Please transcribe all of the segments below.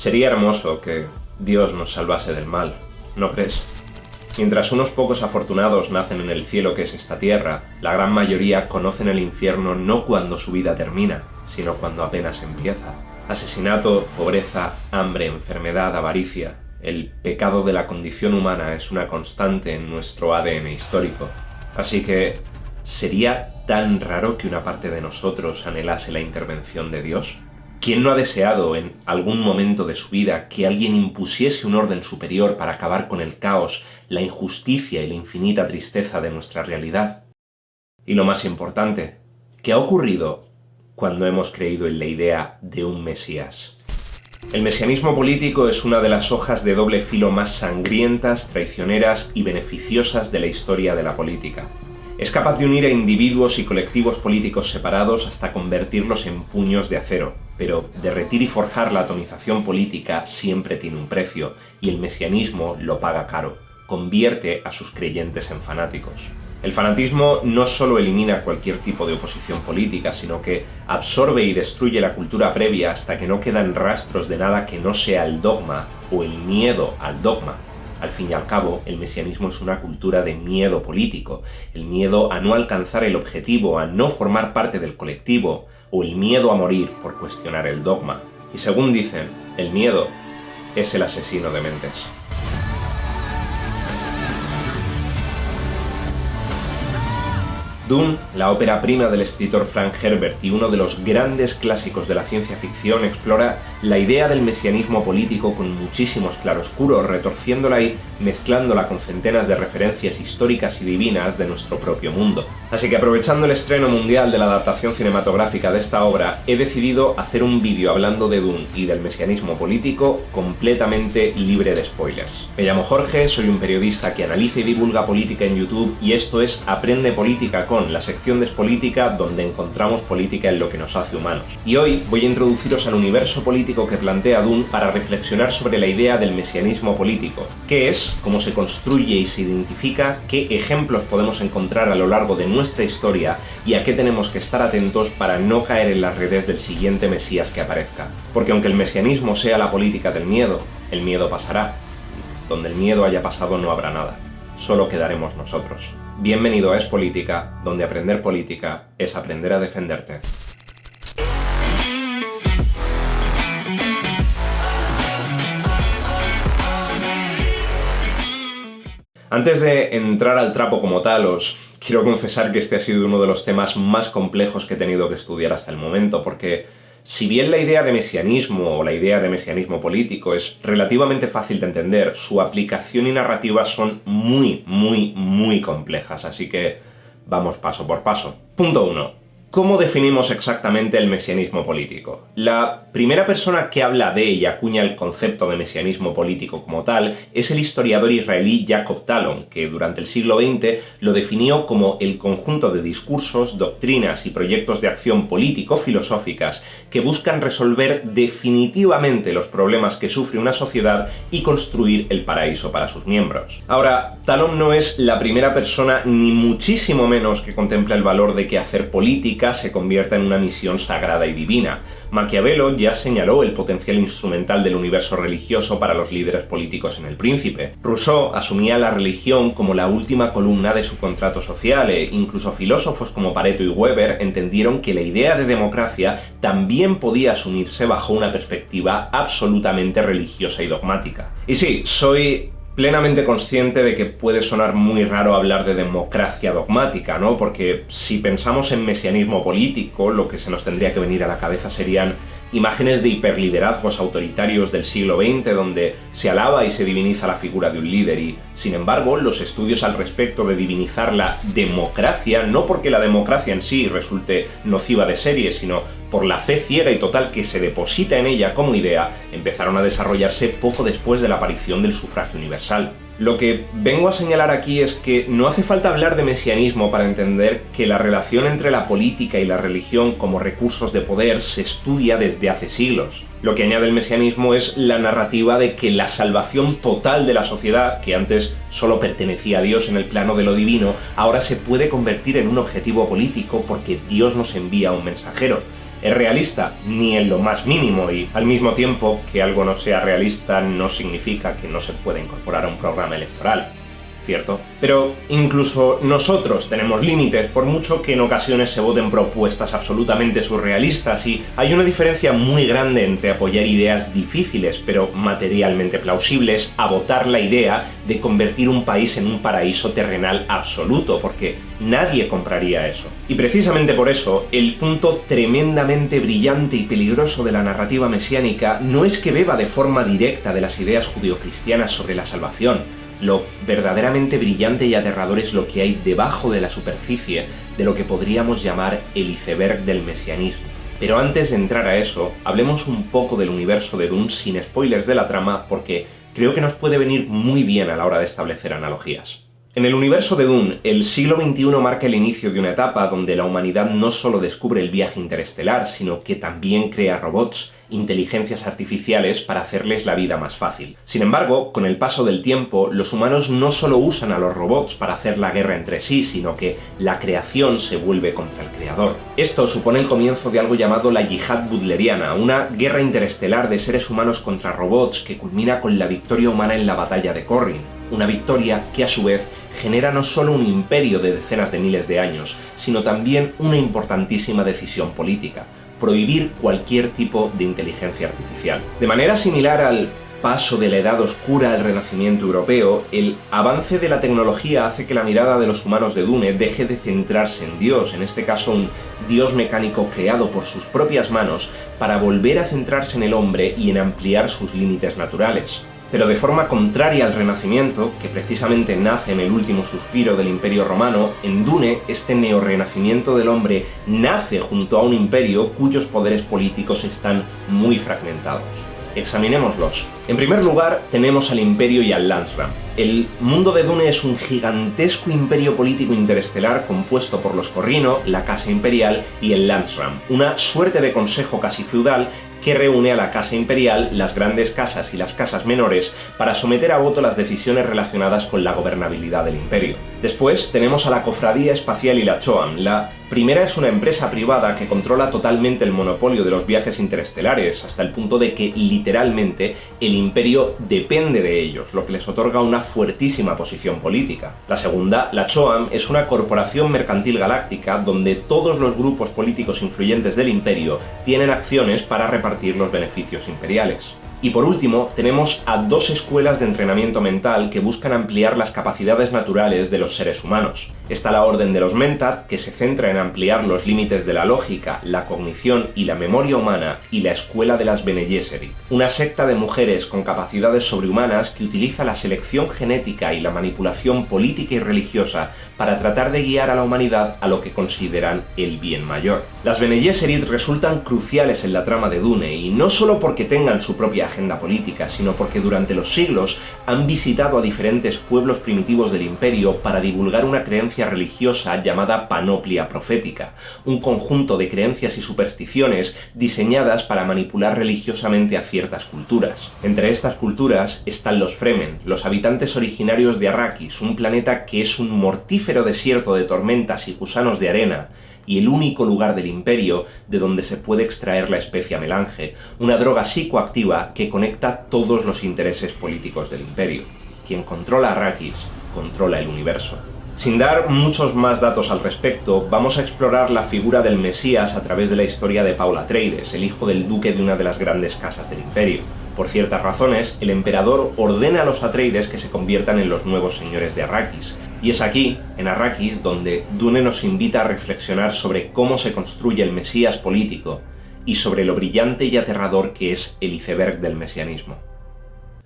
Sería hermoso que Dios nos salvase del mal, ¿no crees? Mientras unos pocos afortunados nacen en el cielo que es esta tierra, la gran mayoría conocen el infierno no cuando su vida termina, sino cuando apenas empieza. Asesinato, pobreza, hambre, enfermedad, avaricia. El pecado de la condición humana es una constante en nuestro ADN histórico. Así que, ¿sería tan raro que una parte de nosotros anhelase la intervención de Dios? ¿Quién no ha deseado en algún momento de su vida que alguien impusiese un orden superior para acabar con el caos, la injusticia y la infinita tristeza de nuestra realidad? Y lo más importante, ¿qué ha ocurrido cuando hemos creído en la idea de un Mesías? El mesianismo político es una de las hojas de doble filo más sangrientas, traicioneras y beneficiosas de la historia de la política. Es capaz de unir a individuos y colectivos políticos separados hasta convertirlos en puños de acero, pero derretir y forjar la atomización política siempre tiene un precio, y el mesianismo lo paga caro. Convierte a sus creyentes en fanáticos. El fanatismo no solo elimina cualquier tipo de oposición política, sino que absorbe y destruye la cultura previa hasta que no quedan rastros de nada que no sea el dogma o el miedo al dogma. Al fin y al cabo, el mesianismo es una cultura de miedo político, el miedo a no alcanzar el objetivo, a no formar parte del colectivo, o el miedo a morir por cuestionar el dogma. Y según dicen, el miedo es el asesino de mentes. Dune, la ópera prima del escritor Frank Herbert y uno de los grandes clásicos de la ciencia ficción, explora la idea del mesianismo político con muchísimos claroscuros, retorciéndola y mezclándola con centenas de referencias históricas y divinas de nuestro propio mundo. Así que, aprovechando el estreno mundial de la adaptación cinematográfica de esta obra, he decidido hacer un vídeo hablando de Dune y del mesianismo político completamente libre de spoilers. Me llamo Jorge, soy un periodista que analiza y divulga política en YouTube, y esto es Aprende Política con, la sección de Política donde encontramos política en lo que nos hace humanos. Y hoy voy a introduciros al universo político que plantea Dune para reflexionar sobre la idea del mesianismo político. ¿Qué es? ¿Cómo se construye y se identifica? ¿Qué ejemplos podemos encontrar a lo largo de nuestra historia? ¿Y a qué tenemos que estar atentos para no caer en las redes del siguiente mesías que aparezca? Porque aunque el mesianismo sea la política del miedo, el miedo pasará. Donde el miedo haya pasado no habrá nada. Solo quedaremos nosotros. Bienvenido a Es Política, donde aprender política es aprender a defenderte. Antes de entrar al trapo como tal, os quiero confesar que este ha sido uno de los temas más complejos que he tenido que estudiar hasta el momento, porque si bien la idea de mesianismo o la idea de mesianismo político es relativamente fácil de entender, su aplicación y narrativa son muy complejas, así que vamos paso por paso. Punto 1. ¿Cómo definimos exactamente el mesianismo político? La primera persona que habla de y acuña el concepto de mesianismo político como tal es el historiador israelí Jacob Talon, que durante el siglo XX lo definió como el conjunto de discursos, doctrinas y proyectos de acción político-filosóficas que buscan resolver definitivamente los problemas que sufre una sociedad y construir el paraíso para sus miembros. Ahora, Talon no es la primera persona, ni muchísimo menos, que contempla el valor de que hacer política se convierta en una misión sagrada y divina. Maquiavelo ya señaló el potencial instrumental del universo religioso para los líderes políticos en El Príncipe. Rousseau asumía la religión como la última columna de su contrato social, e incluso filósofos como Pareto y Weber entendieron que la idea de democracia también podía asumirse bajo una perspectiva absolutamente religiosa y dogmática. Y sí, soy plenamente consciente de que puede sonar muy raro hablar de democracia dogmática, ¿no? Porque si pensamos en mesianismo político, lo que se nos tendría que venir a la cabeza serían imágenes de hiperliderazgos autoritarios del siglo XX donde se alaba y se diviniza la figura de un líder, y sin embargo los estudios al respecto de divinizar la democracia, no porque la democracia en sí resulte nociva de serie, sino por la fe ciega y total que se deposita en ella como idea, empezaron a desarrollarse poco después de la aparición del sufragio universal. Lo que vengo a señalar aquí es que no hace falta hablar de mesianismo para entender que la relación entre la política y la religión como recursos de poder se estudia desde hace siglos. Lo que añade el mesianismo es la narrativa de que la salvación total de la sociedad, que antes solo pertenecía a Dios en el plano de lo divino, ahora se puede convertir en un objetivo político porque Dios nos envía un mensajero. ¿Es realista? Ni en lo más mínimo, y al mismo tiempo que algo no sea realista no significa que no se pueda incorporar a un programa electoral, ¿cierto? Pero incluso nosotros tenemos límites, por mucho que en ocasiones se voten propuestas absolutamente surrealistas, y hay una diferencia muy grande entre apoyar ideas difíciles pero materialmente plausibles a votar la idea de convertir un país en un paraíso terrenal absoluto, porque nadie compraría eso. Y precisamente por eso, el punto tremendamente brillante y peligroso de la narrativa mesiánica no es que beba de forma directa de las ideas judeocristianas sobre la salvación. Lo verdaderamente brillante y aterrador es lo que hay debajo de la superficie de lo que podríamos llamar el iceberg del mesianismo. Pero antes de entrar a eso, hablemos un poco del universo de Dune sin spoilers de la trama, porque creo que nos puede venir muy bien a la hora de establecer analogías. En el universo de Dune, el siglo XXI marca el inicio de una etapa donde la humanidad no solo descubre el viaje interestelar, sino que también crea robots, inteligencias artificiales para hacerles la vida más fácil. Sin embargo, con el paso del tiempo, los humanos no solo usan a los robots para hacer la guerra entre sí, sino que la creación se vuelve contra el creador. Esto supone el comienzo de algo llamado la yihad butleriana, una guerra interestelar de seres humanos contra robots que culmina con la victoria humana en la batalla de Corrin. Una victoria que a su vez genera no solo un imperio de decenas de miles de años, sino también una importantísima decisión política: prohibir cualquier tipo de inteligencia artificial. De manera similar al paso de la Edad Oscura al Renacimiento europeo, el avance de la tecnología hace que la mirada de los humanos de Dune deje de centrarse en Dios, en este caso un Dios mecánico creado por sus propias manos, para volver a centrarse en el hombre y en ampliar sus límites naturales. Pero de forma contraria al Renacimiento, que precisamente nace en el último suspiro del Imperio Romano, en Dune este neorrenacimiento del hombre nace junto a un imperio cuyos poderes políticos están muy fragmentados. Examinémoslos. En primer lugar, tenemos al Imperio y al Landsraam. El mundo de Dune es un gigantesco imperio político interestelar compuesto por los Corrino, la Casa Imperial y el Landsraam, una suerte de consejo casi feudal que reúne a la Casa Imperial, las grandes casas y las casas menores para someter a voto las decisiones relacionadas con la gobernabilidad del imperio. Después tenemos a la Cofradía Espacial y la Choam. La primera es una empresa privada que controla totalmente el monopolio de los viajes interestelares, hasta el punto de que literalmente el imperio depende de ellos, lo que les otorga una fuertísima posición política. La segunda, la Choam, es una corporación mercantil galáctica donde todos los grupos políticos influyentes del imperio tienen acciones para repartir los beneficios imperiales. Y por último, tenemos a dos escuelas de entrenamiento mental que buscan ampliar las capacidades naturales de los seres humanos. Está la Orden de los Mentat, que se centra en ampliar los límites de la lógica, la cognición y la memoria humana, y la Escuela de las Bene Gesserit, una secta de mujeres con capacidades sobrehumanas que utiliza la selección genética y la manipulación política y religiosa para tratar de guiar a la humanidad a lo que consideran el bien mayor. Las Bene Gesserit resultan cruciales en la trama de Dune, y no solo porque tengan su propia agenda política, sino porque durante los siglos han visitado a diferentes pueblos primitivos del imperio para divulgar una creencia religiosa llamada panoplia profética, un conjunto de creencias y supersticiones diseñadas para manipular religiosamente a ciertas culturas. Entre estas culturas están los Fremen, los habitantes originarios de Arrakis, un planeta que es un mortífero desierto de tormentas y gusanos de arena, y el único lugar del imperio de donde se puede extraer la especia melange, una droga psicoactiva que conecta todos los intereses políticos del imperio. Quien controla Arrakis, controla el universo. Sin dar muchos más datos al respecto, vamos a explorar la figura del Mesías a través de la historia de Paul Atreides, el hijo del duque de una de las grandes casas del imperio. Por ciertas razones, el emperador ordena a los Atreides que se conviertan en los nuevos señores de Arrakis. Y es aquí, en Arrakis, donde Dune nos invita a reflexionar sobre cómo se construye el Mesías político y sobre lo brillante y aterrador que es el iceberg del mesianismo.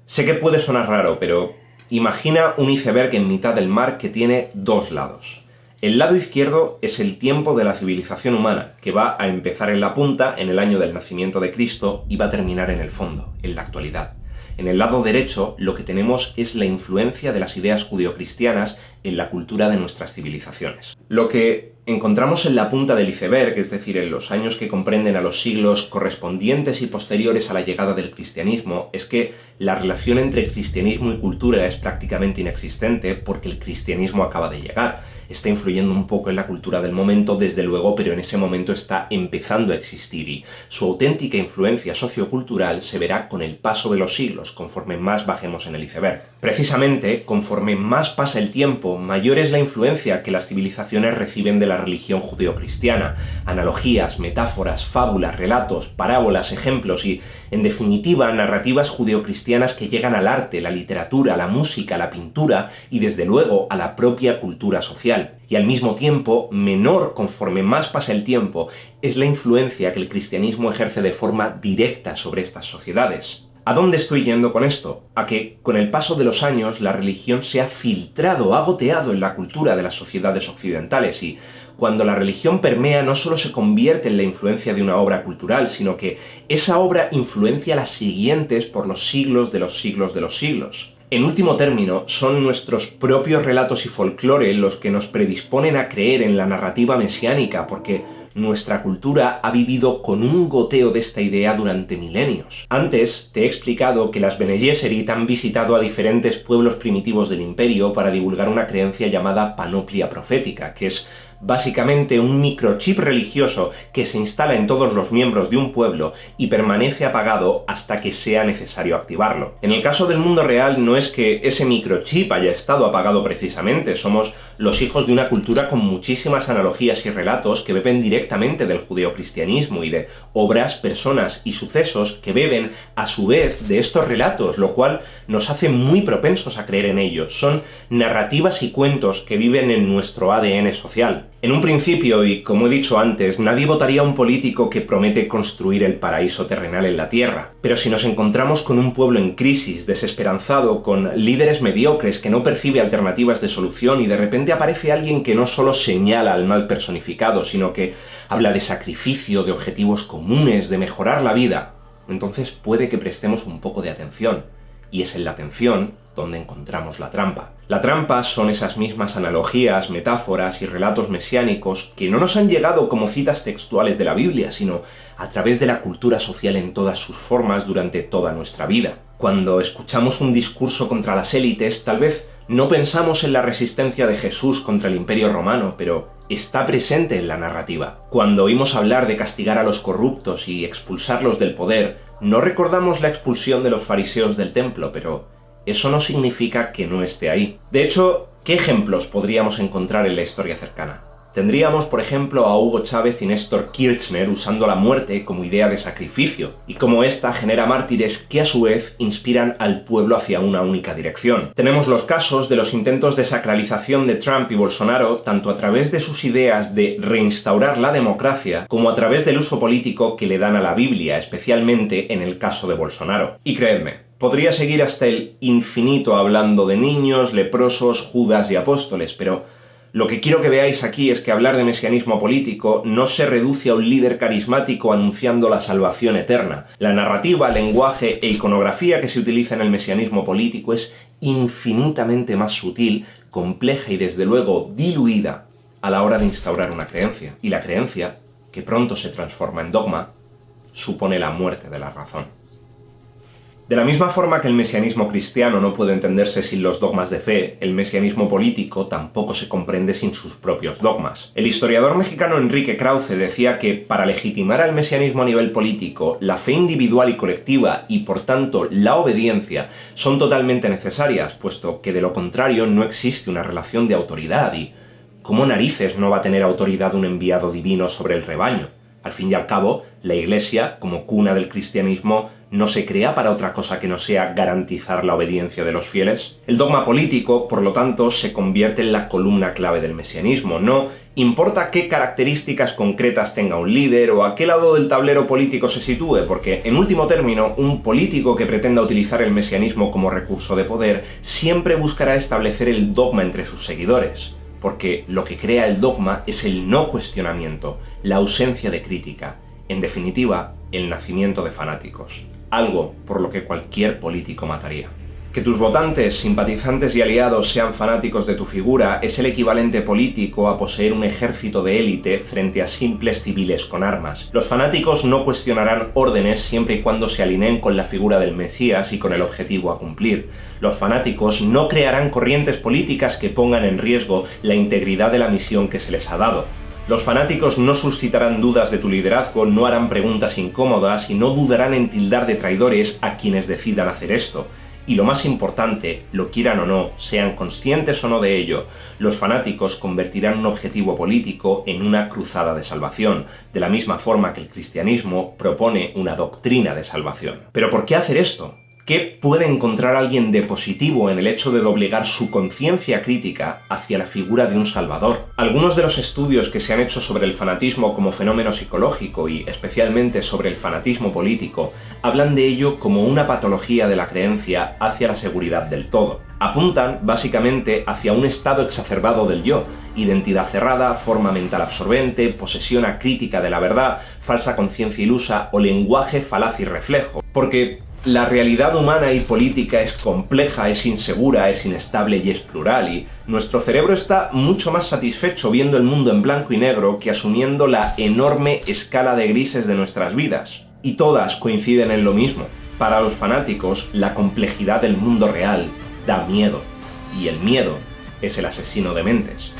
Sé que puede sonar raro, pero imagina un iceberg en mitad del mar que tiene dos lados. El lado izquierdo es el tiempo de la civilización humana, que va a empezar en la punta, en el año del nacimiento de Cristo, y va a terminar en el fondo, en la actualidad. En el lado derecho, lo que tenemos es la influencia de las ideas judeocristianas en la cultura de nuestras civilizaciones. Lo que encontramos en la punta del iceberg, es decir, en los años que comprenden a los siglos correspondientes y posteriores a la llegada del cristianismo, es que la relación entre cristianismo y cultura es prácticamente inexistente porque el cristianismo acaba de llegar. Está influyendo un poco en la cultura del momento, desde luego, pero en ese momento está empezando a existir y su auténtica influencia sociocultural se verá con el paso de los siglos, conforme más bajemos en el iceberg. Precisamente, conforme más pasa el tiempo, mayor es la influencia que las civilizaciones reciben de la religión judeocristiana. Analogías, metáforas, fábulas, relatos, parábolas, ejemplos y, en definitiva, narrativas judeocristianas que llegan al arte, la literatura, la música, la pintura y, desde luego, a la propia cultura social. Y al mismo tiempo, menor conforme más pasa el tiempo, es la influencia que el cristianismo ejerce de forma directa sobre estas sociedades. ¿A dónde estoy yendo con esto? A que, con el paso de los años, la religión se ha filtrado, ha goteado en la cultura de las sociedades occidentales y, cuando la religión permea, no solo se convierte en la influencia de una obra cultural, sino que esa obra influencia a las siguientes por los siglos de los siglos de los siglos. En último término, son nuestros propios relatos y folclore los que nos predisponen a creer en la narrativa mesiánica, porque nuestra cultura ha vivido con un goteo de esta idea durante milenios. Antes te he explicado que las Bene Gesserit han visitado a diferentes pueblos primitivos del imperio para divulgar una creencia llamada panoplia profética, que es básicamente un microchip religioso que se instala en todos los miembros de un pueblo y permanece apagado hasta que sea necesario activarlo. En el caso del mundo real no es que ese microchip haya estado apagado precisamente, somos los hijos de una cultura con muchísimas analogías y relatos que beben directamente del judeocristianismo y de obras, personas y sucesos que beben a su vez de estos relatos, lo cual nos hace muy propensos a creer en ellos. Son narrativas y cuentos que viven en nuestro ADN social. En un principio, y como he dicho antes, nadie votaría a un político que promete construir el paraíso terrenal en la tierra. Pero si nos encontramos con un pueblo en crisis, desesperanzado, con líderes mediocres que no percibe alternativas de solución y de repente aparece alguien que no solo señala al mal personificado, sino que habla de sacrificio, de objetivos comunes, de mejorar la vida, entonces puede que prestemos un poco de atención. Y es en la atención donde encontramos la trampa. La trampa son esas mismas analogías, metáforas y relatos mesiánicos que no nos han llegado como citas textuales de la Biblia, sino a través de la cultura social en todas sus formas durante toda nuestra vida. Cuando escuchamos un discurso contra las élites, tal vez no pensamos en la resistencia de Jesús contra el Imperio Romano, pero está presente en la narrativa. Cuando oímos hablar de castigar a los corruptos y expulsarlos del poder, no recordamos la expulsión de los fariseos del templo, pero eso no significa que no esté ahí. De hecho, ¿qué ejemplos podríamos encontrar en la historia cercana? Tendríamos, por ejemplo, a Hugo Chávez y Néstor Kirchner usando la muerte como idea de sacrificio, y cómo ésta genera mártires que a su vez inspiran al pueblo hacia una única dirección. Tenemos los casos de los intentos de sacralización de Trump y Bolsonaro, tanto a través de sus ideas de reinstaurar la democracia, como a través del uso político que le dan a la Biblia, especialmente en el caso de Bolsonaro. Y creedme, podría seguir hasta el infinito hablando de niños, leprosos, Judas y apóstoles, pero lo que quiero que veáis aquí es que hablar de mesianismo político no se reduce a un líder carismático anunciando la salvación eterna. La narrativa, lenguaje e iconografía que se utiliza en el mesianismo político es infinitamente más sutil, compleja y desde luego diluida a la hora de instaurar una creencia. Y la creencia, que pronto se transforma en dogma, supone la muerte de la razón. De la misma forma que el mesianismo cristiano no puede entenderse sin los dogmas de fe, el mesianismo político tampoco se comprende sin sus propios dogmas. El historiador mexicano Enrique Krause decía que para legitimar al mesianismo a nivel político, la fe individual y colectiva y por tanto la obediencia son totalmente necesarias, puesto que de lo contrario no existe una relación de autoridad y ¿cómo narices no va a tener autoridad un enviado divino sobre el rebaño? Al fin y al cabo, la Iglesia, como cuna del cristianismo, no se crea para otra cosa que no sea garantizar la obediencia de los fieles. El dogma político, por lo tanto, se convierte en la columna clave del mesianismo. No importa qué características concretas tenga un líder o a qué lado del tablero político se sitúe, porque, en último término, un político que pretenda utilizar el mesianismo como recurso de poder siempre buscará establecer el dogma entre sus seguidores. Porque lo que crea el dogma es el no cuestionamiento, la ausencia de crítica, en definitiva, el nacimiento de fanáticos, algo por lo que cualquier político mataría. Que tus votantes, simpatizantes y aliados sean fanáticos de tu figura es el equivalente político a poseer un ejército de élite frente a simples civiles con armas. Los fanáticos no cuestionarán órdenes siempre y cuando se alineen con la figura del Mesías y con el objetivo a cumplir. Los fanáticos no crearán corrientes políticas que pongan en riesgo la integridad de la misión que se les ha dado. Los fanáticos no suscitarán dudas de tu liderazgo, no harán preguntas incómodas y no dudarán en tildar de traidores a quienes decidan hacer esto. Y lo más importante, lo quieran o no, sean conscientes o no de ello, los fanáticos convertirán un objetivo político en una cruzada de salvación, de la misma forma que el cristianismo propone una doctrina de salvación. ¿Pero por qué hacer esto? ¿Qué puede encontrar alguien de positivo en el hecho de doblegar su conciencia crítica hacia la figura de un salvador? Algunos de los estudios que se han hecho sobre el fanatismo como fenómeno psicológico y especialmente sobre el fanatismo político hablan de ello como una patología de la creencia hacia la seguridad del todo. Apuntan básicamente hacia un estado exacerbado del yo, identidad cerrada, forma mental absorbente, posesión acrítica de la verdad, falsa conciencia ilusa o lenguaje falaz y reflejo. Porque la realidad humana y política es compleja, es insegura, es inestable y es plural, y nuestro cerebro está mucho más satisfecho viendo el mundo en blanco y negro que asumiendo la enorme escala de grises de nuestras vidas. Y todas coinciden en lo mismo. Para los fanáticos, la complejidad del mundo real da miedo, y el miedo es el asesino de mentes.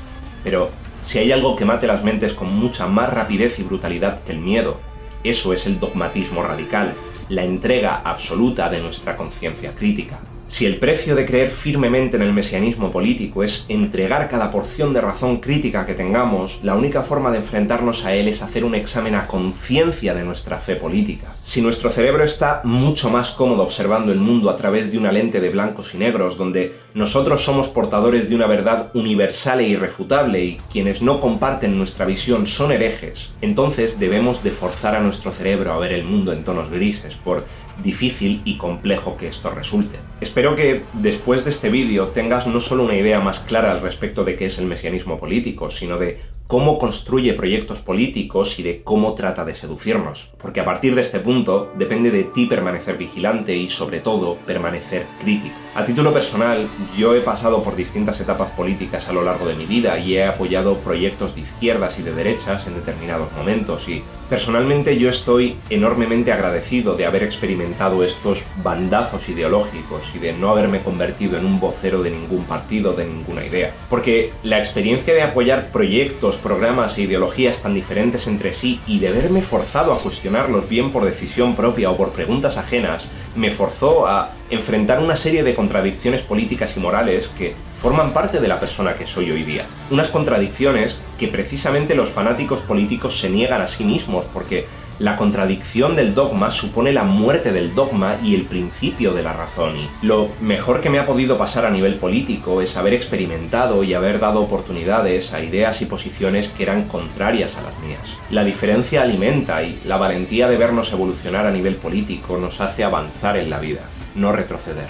Pero si hay algo que mate las mentes con mucha más rapidez y brutalidad que el miedo, eso es el dogmatismo radical, la entrega absoluta de nuestra conciencia crítica. Si el precio de creer firmemente en el mesianismo político es entregar cada porción de razón crítica que tengamos, la única forma de enfrentarnos a él es hacer un examen a conciencia de nuestra fe política. Si nuestro cerebro está mucho más cómodo observando el mundo a través de una lente de blancos y negros, donde nosotros somos portadores de una verdad universal e irrefutable y quienes no comparten nuestra visión son herejes, entonces debemos de forzar a nuestro cerebro a ver el mundo en tonos grises, por difícil y complejo que esto resulte. Espero que después de este vídeo tengas no solo una idea más clara al respecto de qué es el mesianismo político, sino de cómo construye proyectos políticos y de cómo trata de seducirnos. Porque a partir de este punto depende de ti permanecer vigilante y, sobre todo, permanecer crítico. A título personal, yo he pasado por distintas etapas políticas a lo largo de mi vida y he apoyado proyectos de izquierdas y de derechas en determinados momentos y, personalmente, yo estoy enormemente agradecido de haber experimentado estos bandazos ideológicos y de no haberme convertido en un vocero de ningún partido, de ninguna idea. Porque la experiencia de apoyar proyectos, programas e ideologías tan diferentes entre sí y de verme forzado a cuestionarlos bien por decisión propia o por preguntas ajenas, me forzó a enfrentar una serie de contradicciones políticas y morales que forman parte de la persona que soy hoy día. Unas contradicciones que precisamente los fanáticos políticos se niegan a sí mismos, porque la contradicción del dogma supone la muerte del dogma y el principio de la razón. Y lo mejor que me ha podido pasar a nivel político es haber experimentado y haber dado oportunidades a ideas y posiciones que eran contrarias a las mías. La diferencia alimenta y la valentía de vernos evolucionar a nivel político nos hace avanzar en la vida, no retroceder.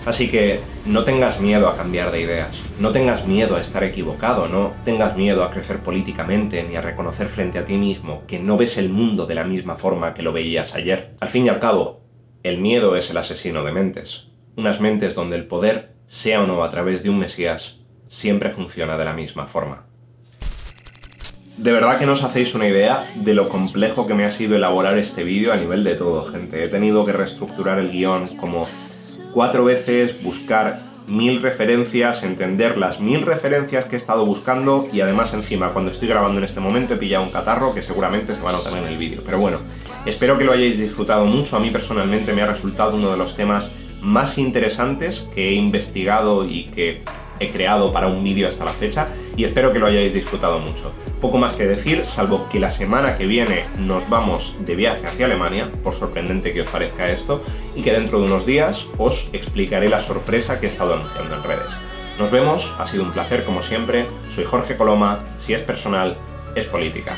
Así que no tengas miedo a cambiar de ideas, no tengas miedo a estar equivocado, no tengas miedo a crecer políticamente ni a reconocer frente a ti mismo que no ves el mundo de la misma forma que lo veías ayer. Al fin y al cabo, el miedo es el asesino de mentes. Unas mentes donde el poder, sea o no a través de un mesías, siempre funciona de la misma forma. De verdad que no os hacéis una idea de lo complejo que me ha sido elaborar este vídeo a nivel de todo, gente. He tenido que reestructurar el guión como 4 veces, buscar 1000 referencias, entender las 1000 referencias que he estado buscando y además encima cuando estoy grabando en este momento he pillado un catarro que seguramente se va a notar en el vídeo. Pero bueno, espero que lo hayáis disfrutado mucho. A mí personalmente me ha resultado uno de los temas más interesantes que he investigado y que he creado para un vídeo hasta la fecha y espero que lo hayáis disfrutado mucho. Poco más que decir, salvo que la semana que viene nos vamos de viaje hacia Alemania, por sorprendente que os parezca esto, y que dentro de unos días os explicaré la sorpresa que he estado anunciando en redes. Nos vemos, ha sido un placer como siempre, soy Jorge Coloma, si es personal, es política.